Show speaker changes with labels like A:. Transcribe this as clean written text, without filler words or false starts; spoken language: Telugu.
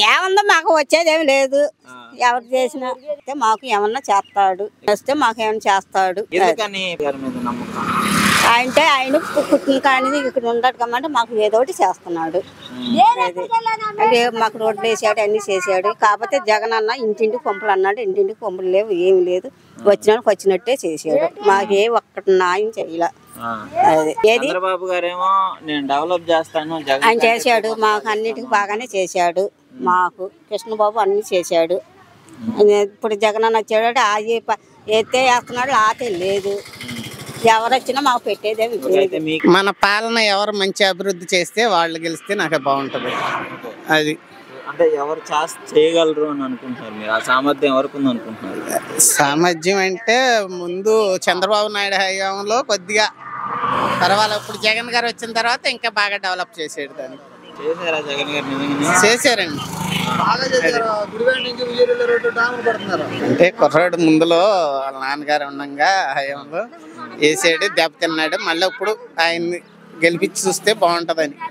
A: ఏమన్నా మాకు వచ్చేదేమి లేదు. ఎవరు చేసినా మాకు ఏమన్నా చేస్తాడు, వస్తే మాకు ఏమన్నా చేస్తాడు. అంటే ఆయన పుట్టిన కానీ ఇక్కడ ఉండడు కమ్మంటే మాకు ఏదో ఒకటి చేస్తున్నాడు. అంటే మాకు రోడ్లు వేసాడు, అన్ని చేసాడు. కాకపోతే జగన్ అన్న ఇంటింటికి పంపులు అన్నాడు, ఇంటింటికి పంపులు లేవు, ఏమి లేదు. వచ్చినానికి వచ్చినట్టే చేసాడు. మాకే ఒక్కటి న్యాయం చేయలే.
B: చంద్రబాబు గారేమో నేను డెవలప్ చేస్తాను
A: ఆయన చేశాడు. మాకు అన్నిటికి బాగానే చేశాడు. మాకు కృష్ణబాబు అన్ని చేశాడు. ఇప్పుడు జగన్ అన్న వచ్చాడు, అది ఎత్తే వేస్తున్నాడు, ఆతే లేదు. ఎవరు వచ్చినా మాకు పెట్టేదేమి లేదు.
C: మన పాలన ఎవరు మంచి అభివృద్ధి చేస్తే వాళ్ళు గెలిస్తే నాకు బాగుంటది. అది
B: అంటే ఎవరు చేయగలరు అని అనుకుంటున్నారు మీరు? ఆ సామర్థ్యం ఎవరికి ఉంది అనుకుంటున్నారు?
C: సామర్థ్యం అంటే ముందు చంద్రబాబు నాయుడు హయాంలో కొద్దిగా పర్వాలేదు. ఇప్పుడు జగన్ గారు వచ్చిన తర్వాత ఇంకా బాగా డెవలప్ చేసాడు. దాన్ని
B: చేశారా జగన్ గారు?
C: చేశారండి. అంటే కుర్రాడు ముందులో వాళ్ళ నాన్నగారు ఉండగా హయాంలో వేసాడు, దెబ్బతిన్నాడు. మళ్ళీ ఇప్పుడు ఆయన్ని గెలిపించి చూస్తే బాగుంటదని.